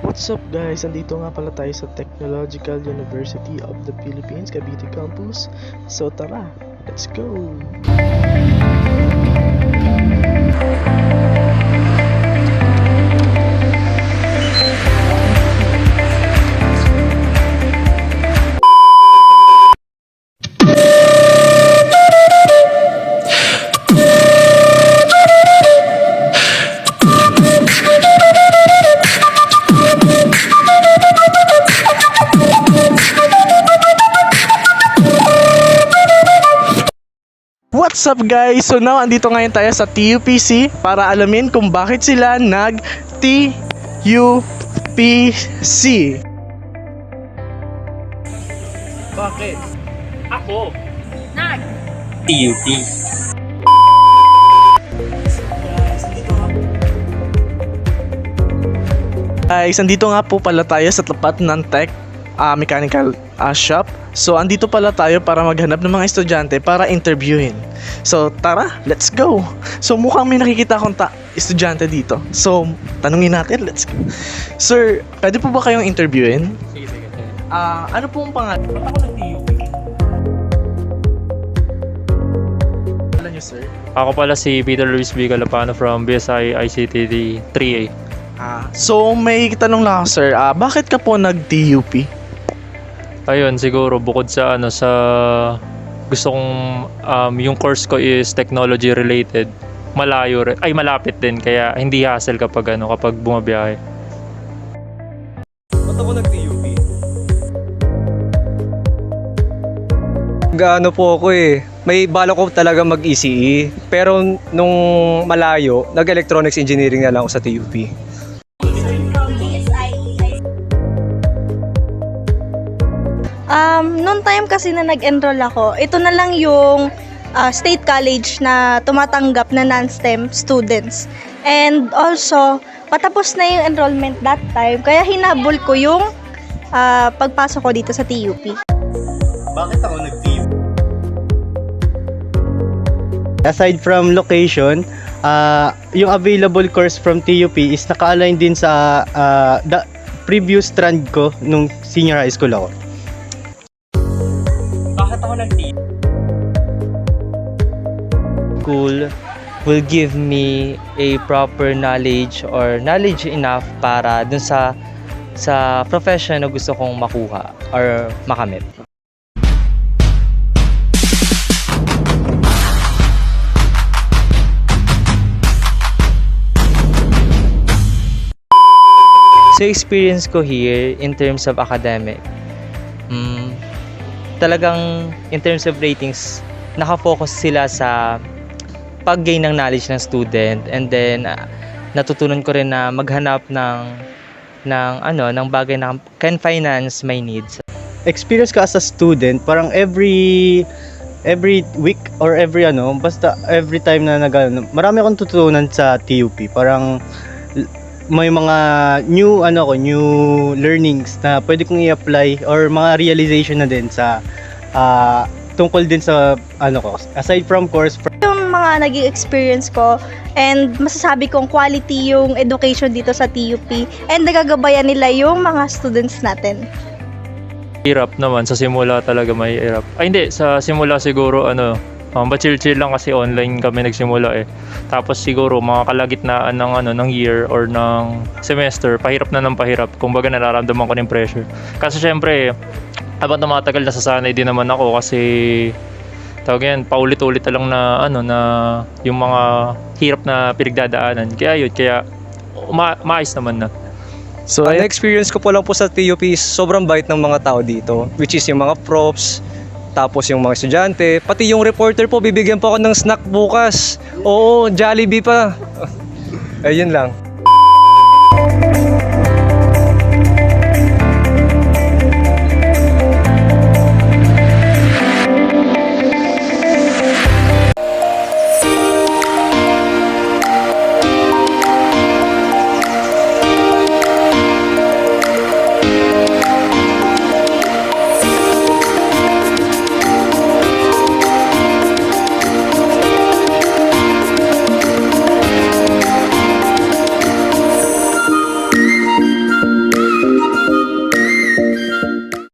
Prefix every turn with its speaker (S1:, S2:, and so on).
S1: What's up guys? Andito nga pala tayo sa Technological University of the Philippines, Cavite Campus. So tara, let's go! What's up guys? So now andito ngayon tayo sa TUPC para alamin kung bakit sila nag-TUPC. Bakit?
S2: Ako.
S3: Nag.
S2: TUP.
S1: Guys, andito nga po pala tayo sa tapat ng mechanical shop. So andito pala tayo para maghanap ng mga estudyante para interviewin. So tara, let's go. So mukhang may nakikita akong estudyante dito. So tanungin natin, let's go. Sir, pwede po ba kayong interviewin?
S2: Sige.
S1: Ano po ang pangalan?
S2: Ba't ako nag-TUP?
S1: Alam niyo sir?
S2: Ako pala si Peter Luis B. Galapano from BSI ICT 3A.
S1: So may tanong lang ako sir, bakit ka po nag-TUP?
S2: Ayun, siguro bukod sa gusto kong yung course ko is technology related. Malapit din kaya hindi hassle kapag bumabiyahe.
S4: Ba't ako nag-TUP? Gaano po ako may bala ko talaga mag-ECE. Pero nung malayo, nag-electronics engineering na lang ako sa TUP.
S3: Noong time kasi na nag-enroll ako, ito na lang yung state college na tumatanggap na non-STEM students. And also, patapos na yung enrollment that time, kaya hinabol ko yung pagpasok ko dito sa TUP.
S5: Bakit ako nag-TUP? Aside from location, yung available course from TUP is naka-align din sa the previous strand ko nung senior high school ako.
S2: Bakit ako nag-TUP?
S6: School will give me a proper knowledge or knowledge enough para dun sa profession na gusto kong makuha or makamit. So experience ko here in terms of academic, talagang in terms of ratings, nakafocus sila sa pag-gain ng knowledge ng student, and then natutunan ko rin na maghanap ng bagay na can finance my needs.
S5: Experience ka as a student, parang every week or basta every time na marami akong tutunan sa TUP. Parang may mga new learnings na pwede kong i-apply or mga realization na din sa tungkol din sa aside from course.
S3: Yung mga naging experience ko, and masasabi kong quality yung education dito sa TUP, and nagagabayan nila yung mga students natin.
S2: Hirap naman, sa simula talaga may hirap. Hindi, sa simula siguro chill lang kasi online kami nagsimula . Tapos siguro mga kalagitnaan ng year or ng semester, pahirap na ng pahirap. Kumbaga nararamdaman ko ng pressure. Kasi syempre, habang tumatagal nasasanay din naman ako kasi paulit-ulit na lang na yung mga hirap na pinagdadaanan. Kaya maayos naman na.
S4: So, ang experience ko po lang po sa TUP is sobrang bait ng mga tao dito, which is yung mga profs, tapos yung mga estudyante, pati yung reporter po, bibigyan po ako ng snack bukas. Oo, Jollibee pa. Ayun lang.